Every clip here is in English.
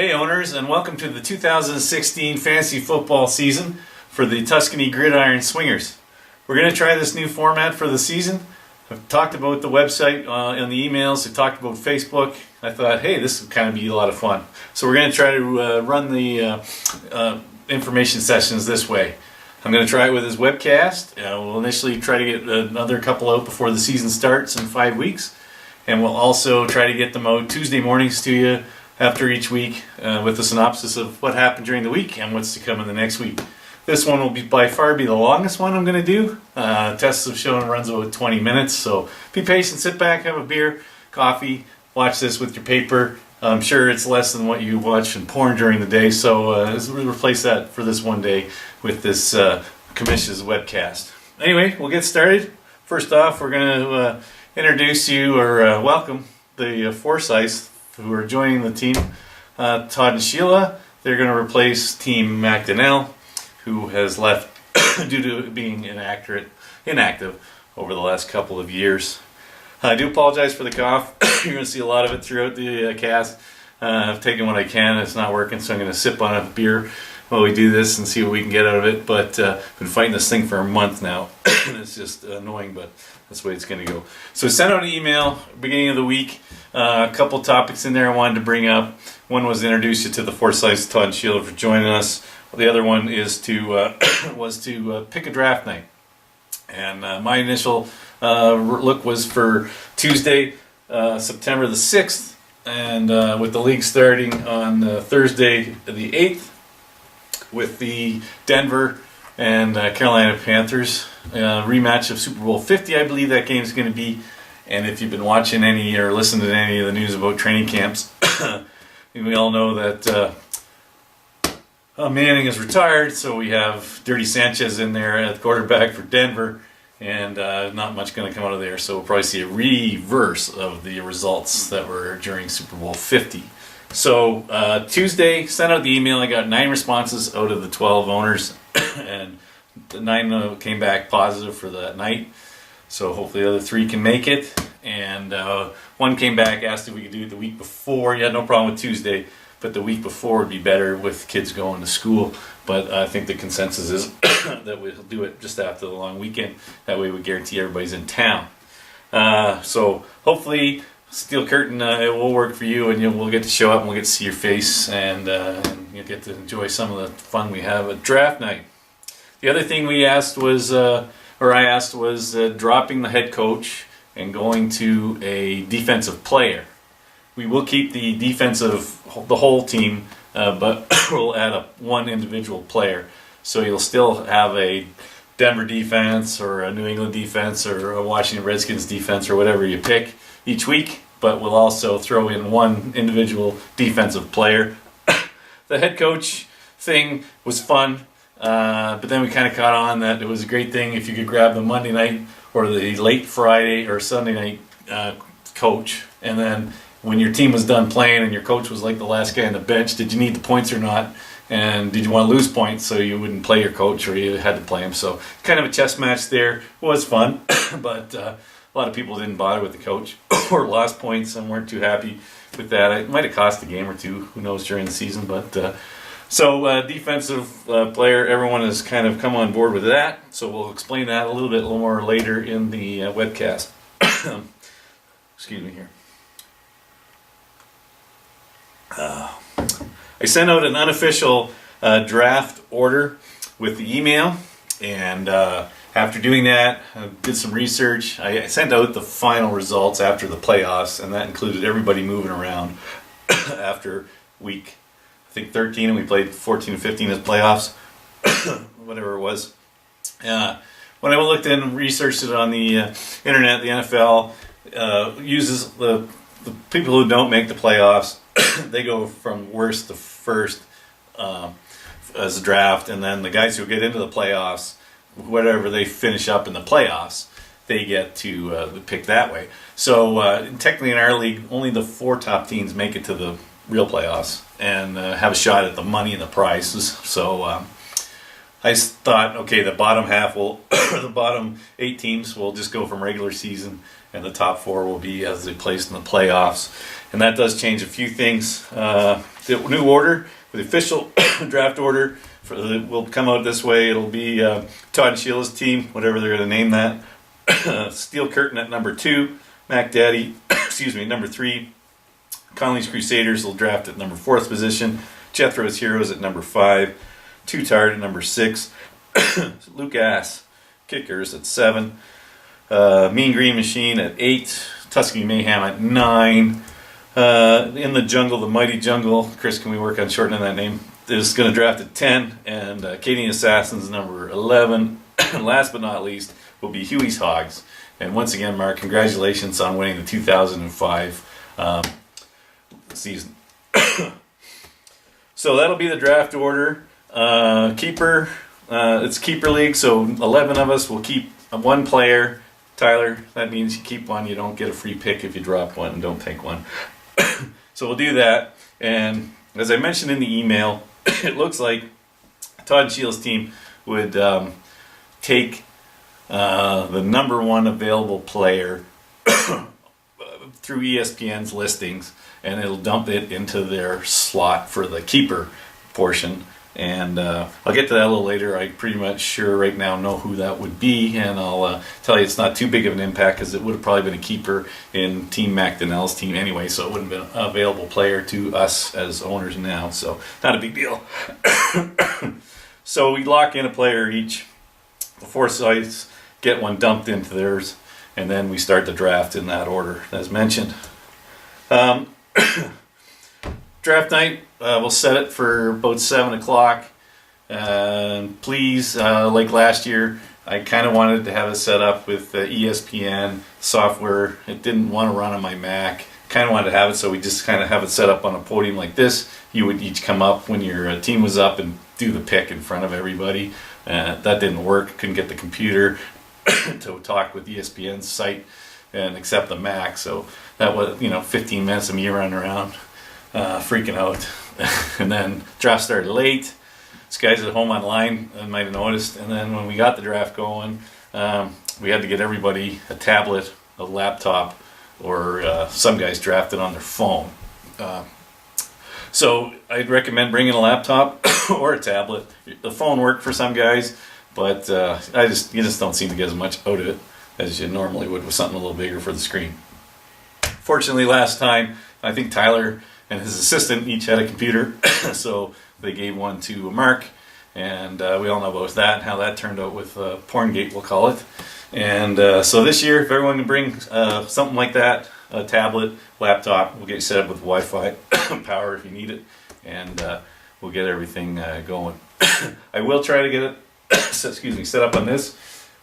Hey owners, and welcome to the 2016 fantasy football season for the Tuscany GridIron Swingers. We're going to try this new format for the season. I've talked about the website in the emails, I talked about Facebook. I thought, hey, this would kind of be a lot of fun. So we're going to try to run the information sessions this way. I'm going to try it with his webcast. We'll initially try to get another couple out before the season starts in 5 weeks. And we'll also try to get them out Tuesday mornings to you after each week with a synopsis of what happened during the week and what's to come in the next week. This one will be by far the longest one I'm going to do. Tests have shown it runs about 20 minutes, so be patient, sit back, have a beer, coffee, watch this with your paper. I'm sure it's less than what you watch in porn during the day, so let's replace that for this one day with this commission's webcast. Anyway, we'll get started. First off, we're going to introduce you or welcome the Forsyths who are joining the team. Todd and Sheila, they're going to replace Team McDonnell, who has left due to being inactive over the last couple of years. I do apologize for the cough. You're going to see a lot of it throughout the cast. I've taken what I can. It's not working, so I'm going to sip on a beer while we do this and see what we can get out of it. But I've been fighting this thing for a month now. It's just annoying, but that's the way it's going to go. So send out an email beginning of the week. A couple topics in there I wanted to bring up. One was to introduce you to the Forsyths, Todd and Sheila, for joining us. The other one is to pick a draft night. And my initial look was for Tuesday, September the 6th, and with the league starting on Thursday the 8th with the Denver and Carolina Panthers rematch of Super Bowl 50, I believe that game is going to be. And if you've been watching any or listening to any of the news about training camps, we all know that Manning is retired, so we have Dirty Sanchez in there at quarterback for Denver, and not much going to come out of there. So we'll probably see a reverse of the results that were during Super Bowl 50. So Tuesday, sent out the email. I got 9 responses out of the 12 owners, and the 9 came back positive for that night. So hopefully the other 3 can make it. And 1 came back, asked if we could do it the week before. Yeah, no problem with Tuesday, but the week before would be better with kids going to school. But I think the consensus is that we'll do it just after the long weekend. That way we guarantee everybody's in town. So hopefully Steel Curtain, it will work for you, and we'll get to show up and we'll get to see your face, and you'll get to enjoy some of the fun we have at draft night. The other thing we asked was, I asked was dropping the head coach and going to a defensive player. We will keep the the whole team, but we'll add one individual player. So you'll still have a Denver defense or a New England defense or a Washington Redskins defense or whatever you pick each week, but we'll also throw in one individual defensive player. The head coach thing was fun. But then we kind of caught on that it was a great thing if you could grab the Monday night or the late Friday or Sunday night coach, and then when your team was done playing and your coach was like the last guy on the bench, did you need the points or not? And did you want to lose points so you wouldn't play your coach, or you had to play him? So kind of a chess match there. It was fun, but a lot of people didn't bother with the coach or lost points and weren't too happy with that. It might have cost a game or two, who knows, during the season, but so defensive player, everyone has kind of come on board with that. So we'll explain that a little bit more later in the webcast. Excuse me here. I sent out an unofficial draft order with the email, and after doing that, I did some research. I sent out the final results after the playoffs, and that included everybody moving around after week, I think 13, and we played 14 and 15 as playoffs, whatever it was. When I looked in and researched it on the internet, the NFL uses the people who don't make the playoffs. They go from worst to first as a draft, and then the guys who get into the playoffs, whatever they finish up in the playoffs, they get to pick that way. So technically in our league, only the 4 top teams make it to the real playoffs and have a shot at the money and the prizes. So I thought, okay, the bottom half will, the bottom 8 teams will just go from regular season, and the top 4 will be as they placed in the playoffs. And that does change a few things. The new order, the official draft order, will come out this way. It'll be Todd and Sheila's team, whatever they're going to name that. Steel Curtain at number 2, Mac Daddy, number 3. Conley's Crusaders will draft at number 4th position. Jethro's Heroes at number 5. Too Tired at number 6. Luke Ass Kickers at 7. Mean Green Machine at 8. Tuscany Mayhem at 9. In the Jungle, the Mighty Jungle. Chris, can we work on shortening that name? Is going to draft at 10. And Canadian Assassins number 11. And last but not least will be Huey's Hogs. And once again, Mark, congratulations on winning the 2005 season. So that'll be the draft order. Keeper, it's Keeper League, so 11 of us will keep 1 player. Tyler, that means you keep 1. You don't get a free pick if you drop 1 and don't take 1. So we'll do that. And as I mentioned in the email, it looks like Todd and Sheila's team would take the number 1 available player through ESPN's listings, and it'll dump it into their slot for the keeper portion. And I'll get to that a little later. I pretty much sure right now know who that would be, and I'll tell you it's not too big of an impact because it would have probably been a keeper in Team McDonnell's team anyway, so it wouldn't have been an available player to us as owners now, so not a big deal. So we lock in a player each. The 4 sites get 1 dumped into theirs, and then we start the draft in that order as mentioned. Draft night, we'll set it for about 7 o'clock. Please, like last year, I kind of wanted to have it set up with ESPN software. It didn't want to run on my Mac. Kind of wanted to have it so we just kind of have it set up on a podium like this. You would each come up when your team was up and do the pick in front of everybody. That didn't work. Couldn't get the computer to talk with ESPN's site and accept the Mac. So that was, 15 minutes of me running around, freaking out. And then draft started late. This guy's at home online, I might have noticed. And then when we got the draft going, we had to get everybody a tablet, a laptop, or some guys drafted on their phone. So I'd recommend bringing a laptop or a tablet. The phone worked for some guys, but you just don't seem to get as much out of it as you normally would with something a little bigger for the screen. Fortunately, last time, I think Tyler and his assistant each had a computer, so they gave 1 to Mark, and we all know about that, how that turned out with Porngate, we'll call it. And so this year, if everyone can bring something like that, a tablet, laptop, we'll get you set up with Wi-Fi power if you need it, and we'll get everything going. I will try to get it set up on this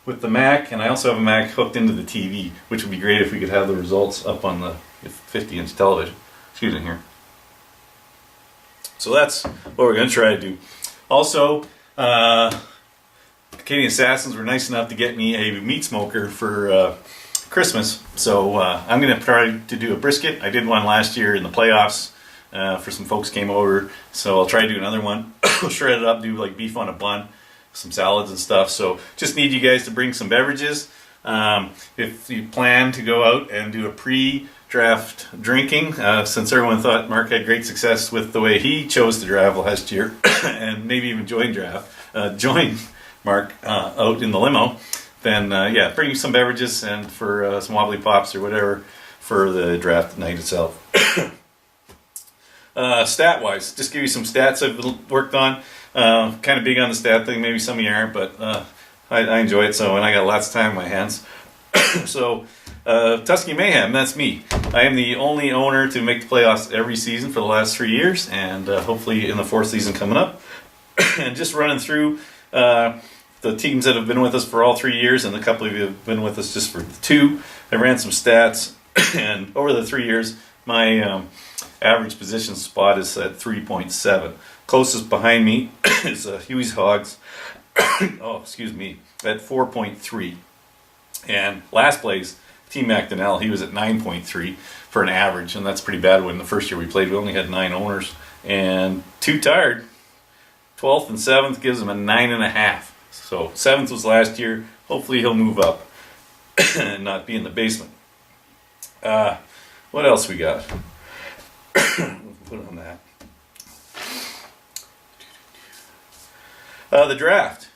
with the Mac, and I also have a Mac hooked into the TV, which would be great if we could have the results up on the 50-inch television. Excuse me here. So that's what we're going to try to do. Also, Canadian Assassins were nice enough to get me a meat smoker for Christmas, so I'm going to try to do a brisket. I did one last year in the playoffs for some folks came over, so I'll try to do another one. Shred it up, do like beef on a bun, some salads and stuff. So just need you guys to bring some beverages. If you plan to go out and do a pre-draft drinking, since everyone thought Mark had great success with the way he chose to draft last year, and maybe even join Mark out in the limo, then yeah, bring some beverages and for some wobbly pops or whatever for the draft night itself. Stat-wise, just give you some stats I've worked on. Kind of big on the stat thing, maybe some of you aren't, but I enjoy it, so, and I got lots of time on my hands. So, Tuscany Mayhem, that's me. I am the only owner to make the playoffs every season for the last 3 years, and hopefully in the 4th season coming up. And just running through the teams that have been with us for all 3 years, and a couple of you have been with us just for 2. I ran some stats, and over the 3 years, my average position spot is at 3.7. Closest behind me is Huey's Hogs. Oh, excuse me, at 4.3. And last place, Team McDonnell, he was at 9.3 for an average, and that's pretty bad. When the first year we played, we only had 9 owners. And Too Tired, 12th and 7th gives him a 9.5. So 7th was last year. Hopefully he'll move up and not be in the basement. What else we got? Put on that. The draft.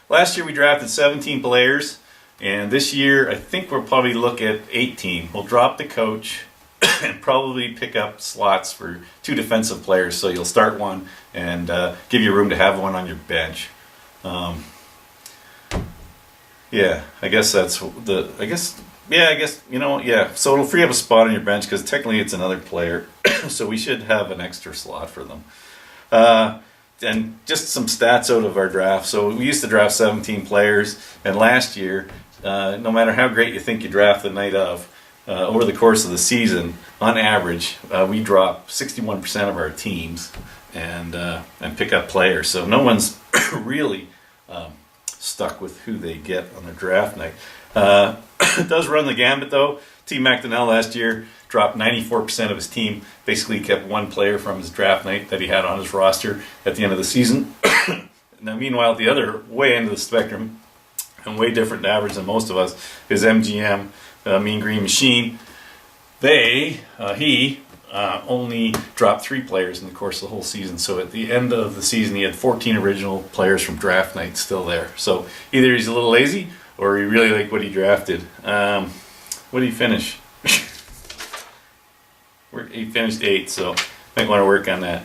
Last year we drafted 17 players, and this year I think we'll probably look at 18. We'll drop the coach and probably pick up slots for 2 defensive players, so you'll start one and give you room to have one on your bench. Yeah, I guess that's the. I guess you know. Yeah, so it'll free up a spot on your bench because technically it's another player, so we should have an extra slot for them. And just some stats out of our draft. So we used to draft 17 players, and last year, no matter how great you think you draft the night of, over the course of the season, on average, we drop 61% of our teams and pick up players. So no one's really stuck with who they get on their draft night. It does run the gambit though. T. McDonnell last year dropped 94% of his team, basically kept one player from his draft night that he had on his roster at the end of the season. Now meanwhile, at the other way end of the spectrum, and way different average than most of us, is MGM, Mean Green Machine. He only dropped 3 players in the course of the whole season. So at the end of the season, he had 14 original players from draft night still there. So either he's a little lazy or he really liked what he drafted. What did he finish? He finished 8, so might want to work on that.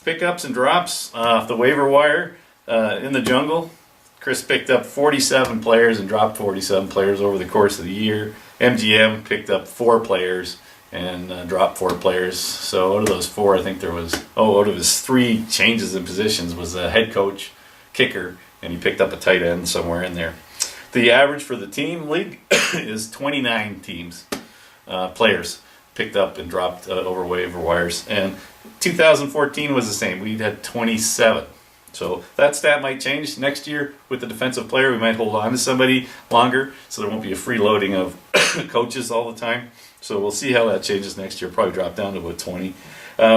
Pickups and drops off the waiver wire in the jungle. Chris picked up 47 players and dropped 47 players over the course of the year. MGM picked up 4 players and dropped 4 players. So out of those 4, I think there was, out of his 3 changes in positions was a head coach, kicker, and he picked up a tight end somewhere in there. The average for the team league is 29 players picked up and dropped over waiver wires. And 2014 was the same. We had 27. So that stat might change next year with the defensive player. We might hold on to somebody longer, so there won't be a free loading of coaches all the time. So we'll see how that changes next year. Probably drop down to about 20.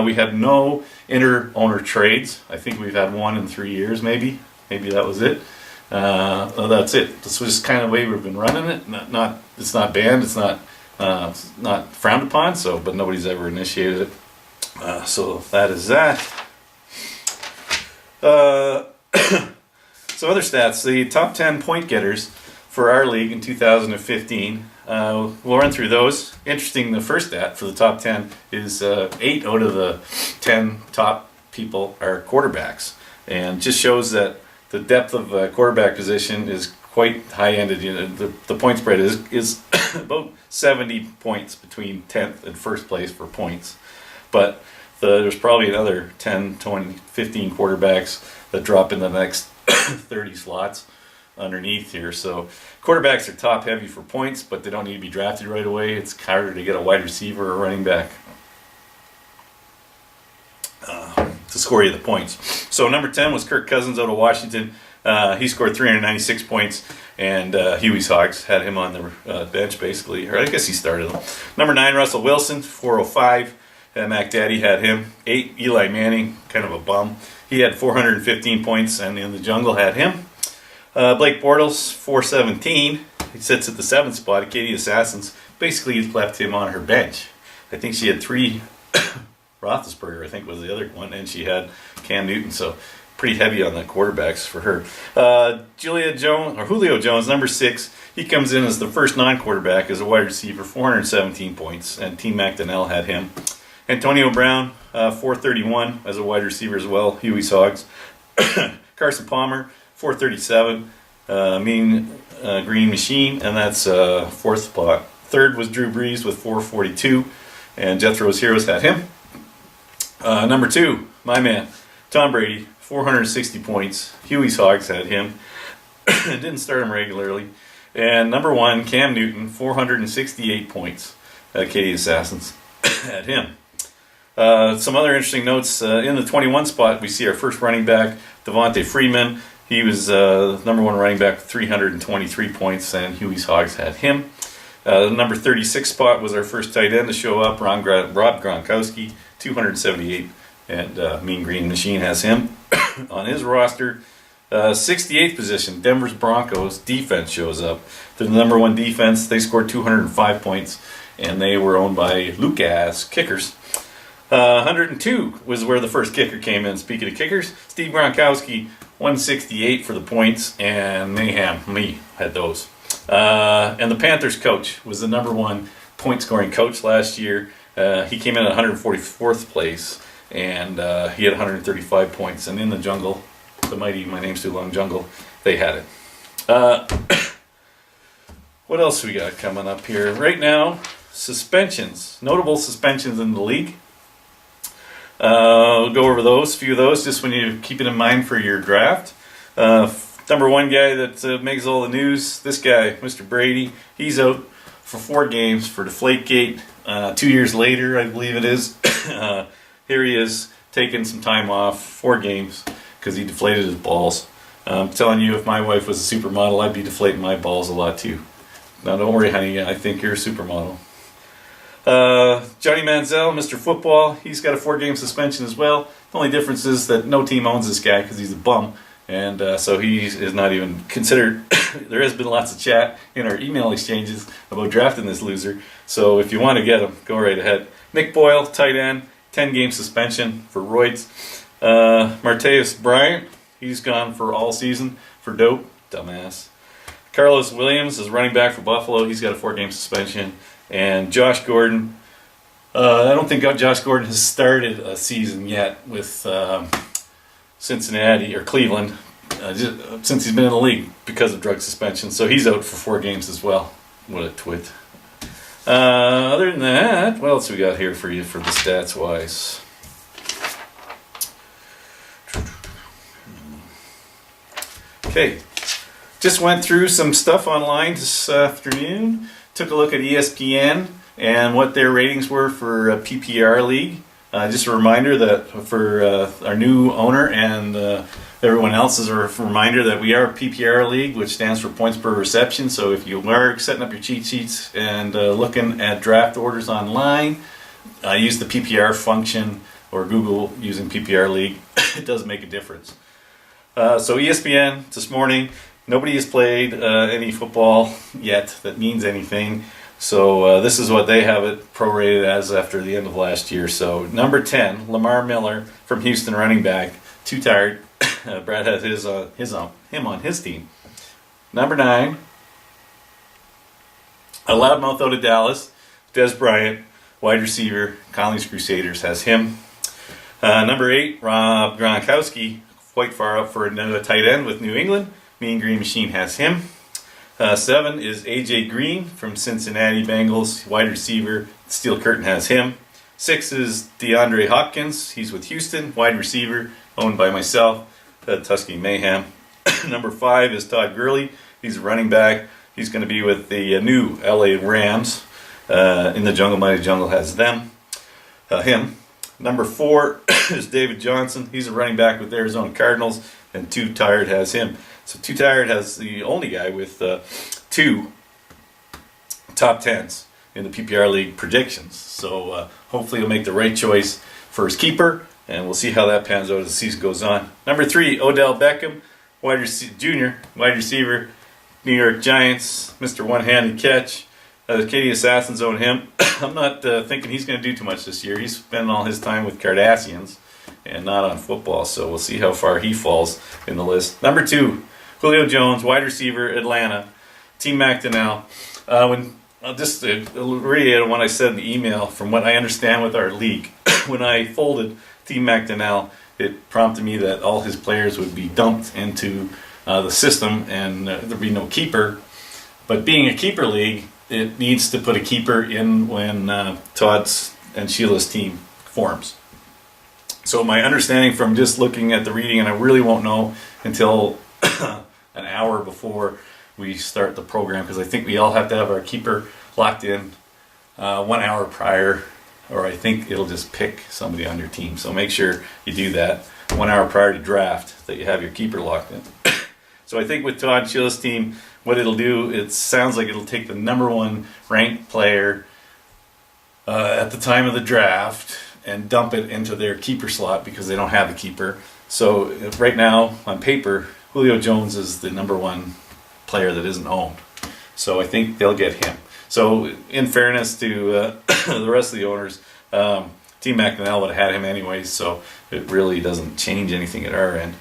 We had no inter-owner trades. I think we've had 1 in 3 years, maybe. Maybe that was it. That's it. This was kind of the way we've been running it. It's not banned. It's not frowned upon. So, but nobody's ever initiated it. So that is that. Some other stats. The top 10 point getters for our league in 2015. We'll run through those. Interesting, the first stat for the top 10 is 8 out of the 10 top people are quarterbacks. And just shows that the depth of quarterback position is quite high-ended. You know, the point spread is about 70 points between 10th and first place for points. But there's probably another 10, 20, 15 quarterbacks that drop in the next 30 slots underneath here. So quarterbacks are top heavy for points, but they don't need to be drafted right away. It's harder to get a wide receiver or running back to score you the points. So number 10 was Kirk Cousins out of Washington. He scored 396 points, and Huey's Hogs had him on the bench basically, or I guess he started him. Number 9, Russell Wilson, 405. Mac Daddy had him. 8, Eli Manning, kind of a bum. He had 415 points, and in the jungle had him. Blake Bortles, 417. He sits at the 7th spot. Katie Assassins basically left him on her bench. I think she had 3. Roethlisberger, I think, was the other one, and she had Cam Newton. So pretty heavy on the quarterbacks for her. Julio Jones, number 6. He comes in as the first non-quarterback as a wide receiver, 417 points, and Team McDonnell had him. Antonio Brown, 431 as a wide receiver as well, Huey's Hogs. Carson Palmer, 437, Mean Green Machine, and that's 4th spot. 3rd was Drew Brees with 442, and Jethro's Heroes had him. Number 2, my man, Tom Brady, 460 points. Huey's Hogs had him. Didn't start him regularly. And number 1, Cam Newton, 468 points. Katie Assassins had him. Some other interesting notes. In the 21 spot, we see our first running back, Devontae Freeman. He was number 1 running back with 323 points, and Huey's Hogs had him. The number 36 spot was our first tight end to show up, Rob Gronkowski, 278, and Mean Green Machine has him on his roster. 68th position, Denver's Broncos defense shows up. They're the number one defense. They scored 205 points, and they were owned by Lucas Kickers. 102 was where the first kicker came in. Speaking of kickers, Steve Gronkowski, 168 for the points, and Mayhem, me, had those. And the Panthers coach was the number one point-scoring coach last year. He came in at 144th place, and he had 135 points. And in the jungle, the mighty My Name's Too Long jungle, they had it. What else we got coming up here? Right now, suspensions. Notable suspensions in the league. We'll go over those, a few of those, just when you keep it in mind for your draft. Number one guy that makes all the news, this guy, Mr. Brady, he's out for 4 games for Deflategate. 2 years later, I believe it is, here he is taking some time off, 4 games, because he deflated his balls. I'm telling you, if my wife was a supermodel, I'd be deflating my balls a lot too. Now don't worry, honey, I think you're a supermodel. Johnny Manziel, Mr. Football, he's got a 4-game suspension as well. The only difference is that no team owns this guy because he's a bum, and so he is not even considered. There has been lots of chat in our email exchanges about drafting this loser, so if you want to get him, go right ahead. Nick Boyle, tight end, 10-game suspension for roids. Martavis Bryant, he's gone for all season for dope, dumbass. Carlos Williams is running back for Buffalo, he's got a 4-game suspension. And Josh Gordon, I don't think Josh Gordon has started a season yet with Cincinnati or Cleveland since he's been in the league because of drug suspension. So he's out for 4 games as well. What a twit. Other than that, what else we got here for you for the stats wise? Okay, just went through some stuff online this afternoon. Took a look at ESPN and what their ratings were for PPR League. Just a reminder that for our new owner and everyone else is a reminder that we are a PPR League, which stands for points per reception. So if you are setting up your cheat sheets and looking at draft orders online, use the PPR function or Google using PPR League. It does make a difference. So ESPN this morning, nobody has played any football yet that means anything. So this is what they have it prorated as after the end of last year. So number 10, Lamar Miller from Houston, running back, too tired. Brad has him on his team. Number 9, a loudmouth out of Dallas, Des Bryant, wide receiver, Collins Crusaders has him. Number 8, Rob Gronkowski, quite far up for a tight end with New England. Mean Green Machine has him. 7 is AJ Green from Cincinnati Bengals, wide receiver. Steel Curtain has him. 6 is DeAndre Hopkins. He's with Houston, wide receiver, owned by myself, Tuscany Mayhem. Number 5 is Todd Gurley. He's a running back. He's going to be with the new LA Rams. In the Jungle, Mighty Jungle has him. Number 4 is David Johnson. He's a running back with Arizona Cardinals, and Too Tired has him. So Too Tired has the only guy with 2 top 10s in the PPR League predictions. So hopefully he'll make the right choice for his keeper, and we'll see how that pans out as the season goes on. Number 3, Odell Beckham, junior, wide receiver, New York Giants, Mr. One-Handed Catch. Katie Assassins own him. I'm not thinking he's going to do too much this year. He's spending all his time with Cardassians and not on football, so we'll see how far he falls in the list. Number 2, Julio Jones, wide receiver, Atlanta, Team McDonnell. Just to reiterate what I said in the email, from what I understand with our league, when I folded Team McDonnell, it prompted me that all his players would be dumped into the system and there'd be no keeper. But being a keeper league, it needs to put a keeper in when Todd's and Sheila's team forms. So my understanding from just looking at the reading, and I really won't know until an hour before we start the program, because I think we all have to have our keeper locked in 1 hour prior, or I think it'll just pick somebody on your team. So make sure you do that 1 hour prior to draft, that you have your keeper locked in. So I think with Todd and Sheila's team, what it'll do, it sounds like it'll take the number 1 ranked player at the time of the draft and dump it into their keeper slot because they don't have a keeper. So right now, on paper, Julio Jones is the number one player that isn't owned. So I think they'll get him. So in fairness to the rest of the owners, Team McNally would have had him anyways, so it really doesn't change anything at our end.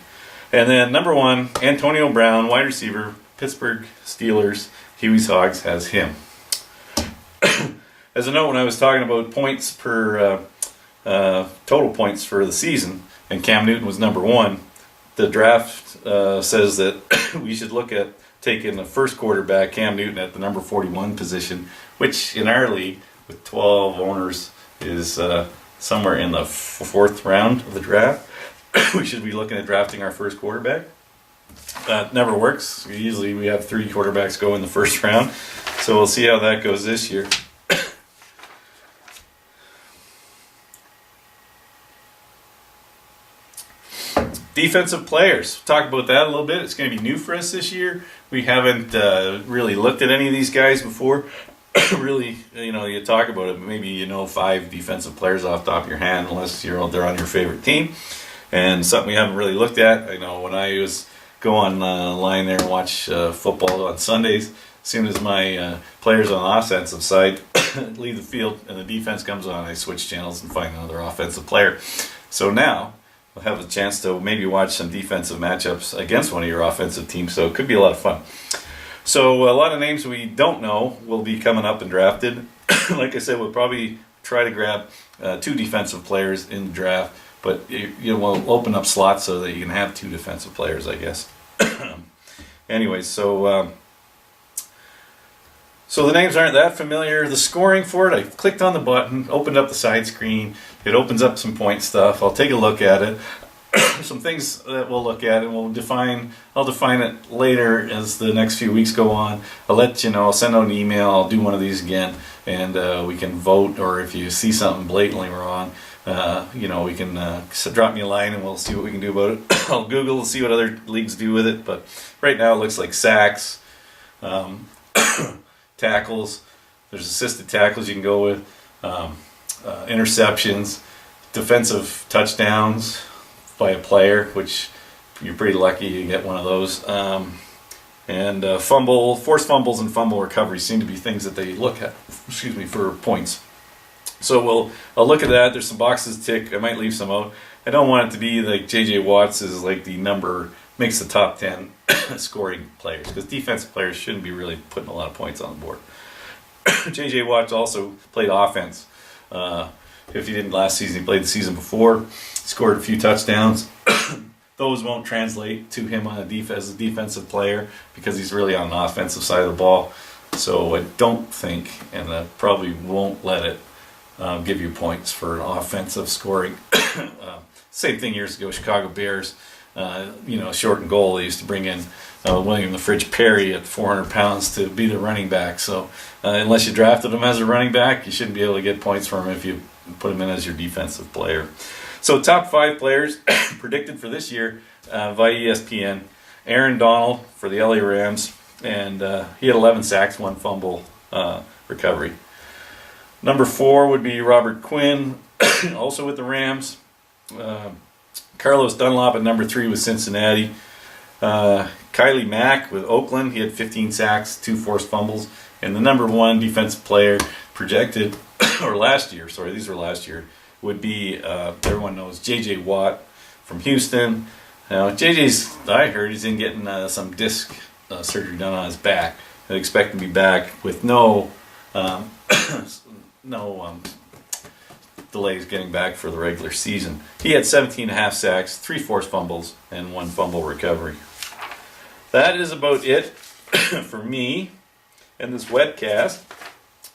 And then number 1, Antonio Brown, wide receiver, Pittsburgh Steelers, Huey's Hogs has him. As a note, when I was talking about points per total points for the season, and Cam Newton was number 1, the draft says that we should look at taking the first quarterback, Cam Newton, at the number 41 position, which in our league, with 12 owners, is somewhere in the 4th round of the draft. We should be looking at drafting our first quarterback. That never works. Usually we have 3 quarterbacks go in the first round. So we'll see how that goes this year. Defensive players. Talk about that a little bit. It's going to be new for us this year. We haven't really looked at any of these guys before. Really, you talk about it, maybe 5 defensive players off the top of your hand, unless they're on your favorite team. And something we haven't really looked at. I know when I was go online there and watch football on Sundays, as soon as my players on the offensive side leave the field and the defense comes on, I switch channels and find another offensive player. So now we'll have a chance to maybe watch some defensive matchups against one of your offensive teams, so it could be a lot of fun. So a lot of names we don't know will be coming up and drafted. Like I said, we'll probably try to grab 2 defensive players in the draft, but we'll open up slots so that you can have 2 defensive players, I guess. Anyways, so the names aren't that familiar. The scoring for it, I clicked on the button, opened up the side screen. It opens up some point stuff. I'll take a look at it. Some things that we'll look at, and I'll define it later as the next few weeks go on. I'll let you know. I'll send out an email. I'll do one of these again, and we can vote. Or if you see something blatantly wrong, we can drop me a line, and we'll see what we can do about it. I'll Google and see what other leagues do with it. But right now, it looks like sacks, tackles. There's assisted tackles you can go with, interceptions, defensive touchdowns by a player, which you're pretty lucky you get one of those. And forced fumbles and fumble recovery seem to be things that they look at, for points. So I'll look at that. There's some boxes to tick. I might leave some out. I don't want it to be like J.J. Watts is like the makes the top 10 scoring players, because defensive players shouldn't be really putting a lot of points on the board. J.J. Watts also played offense. If he didn't last season, he played the season before. Scored a few touchdowns. Those won't translate to him as a defensive player, because he's really on the offensive side of the ball. So I don't think, and I probably won't let it give you points for an offensive scoring. Same thing years ago, Chicago Bears. Short and goal, they used to bring in William the Fridge Perry at 400 pounds to be the running back. So unless you drafted him as a running back, you shouldn't be able to get points from him if you put him in as your defensive player. So top 5 players predicted for this year via ESPN. Aaron Donald for the LA Rams, and he had 11 sacks, 1 fumble recovery. Number 4 would be Robert Quinn, also with the Rams. Carlos Dunlop at number 3 with Cincinnati. Kylie Mack with Oakland, he had 15 sacks, 2 forced fumbles. And the number 1 defensive player projected, these were last year, would be, everyone knows, J.J. Watt from Houston. Now, I heard he's in getting some disc surgery done on his back. I expect him to be back with no delays getting back for the regular season. He had 17.5 sacks, 3 forced fumbles, and 1 fumble recovery. That is about it for me and this webcast.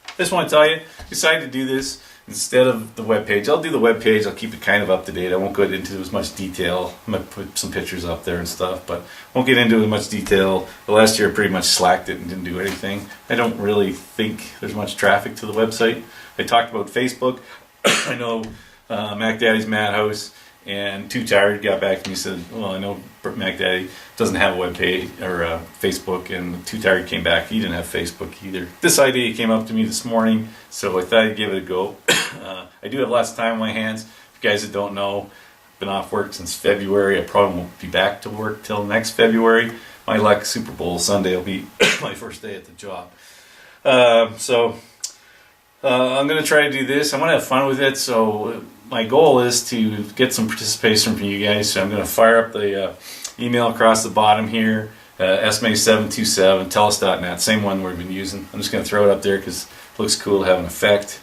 I just want to tell you, I decided to do this instead of the webpage. I'll do the webpage. I'll keep it kind of up to date. I won't go into as much detail. I'm going to put some pictures up there and stuff, but won't get into as much detail. The last year I pretty much slacked it and didn't do anything. I don't really think there's much traffic to the website. I talked about Facebook. I know Mac Daddy's Madhouse and Too Tired got back to me and said, well, I know Mac Daddy doesn't have a webpage or Facebook, and Too Tired came back. He didn't have Facebook either. This idea came up to me this morning, so I thought I'd give it a go. I do have lots of time on my hands. For you guys that don't know, been off work since February. I probably won't be back to work till next February. My luck, Super Bowl Sunday will be my first day at the job. So I'm going to try to do this. I want to have fun with it. So my goal is to get some participation from you guys. So I'm going to fire up the email across the bottom here. SMA727 telus.net, same one we've been using. I'm just going to throw it up there because it looks cool to have an effect.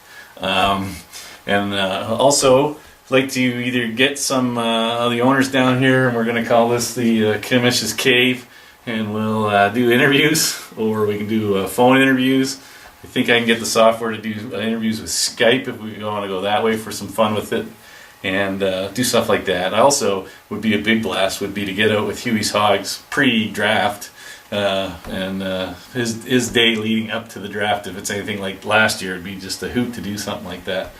Also, I'd like to either get some of the owners down here, and we're going to call this the Commission's Cave, and we'll do interviews, or we can do phone interviews. I think I can get the software to do interviews with Skype if we want to go that way for some fun with it, and do stuff like that. Also, would be a big blast would be to get out with Huey's Hogs pre-draft, and his day leading up to the draft. If it's anything like last year, it'd be just a hoot to do something like that.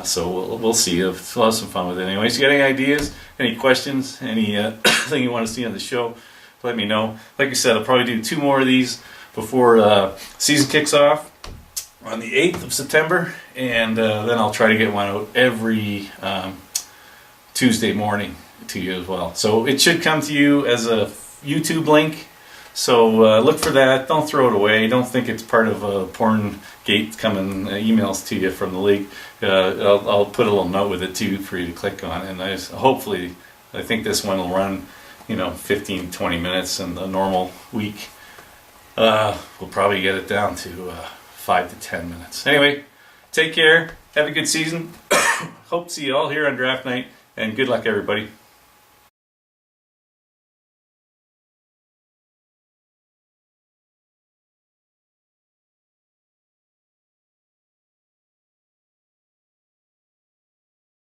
So we'll see. We'll have some fun with it. Anyways, you got any ideas, any questions, any thing you want to see on the show, let me know. Like I said, I'll probably do 2 more of these before season kicks off on the 8th of September, and then I'll try to get one out every Tuesday morning to you as well. So it should come to you as a YouTube link, so look for that. Don't throw it away. Don't think it's part of a porn gate coming emails to you from the league. I'll put a little note with it too for you to click on, and hopefully I think this one will run 15-20 minutes in the normal week. We'll probably get it down to 5 to 10 minutes. Anyway, take care. Have a good season. Hope to see you all here on draft night, and good luck, everybody.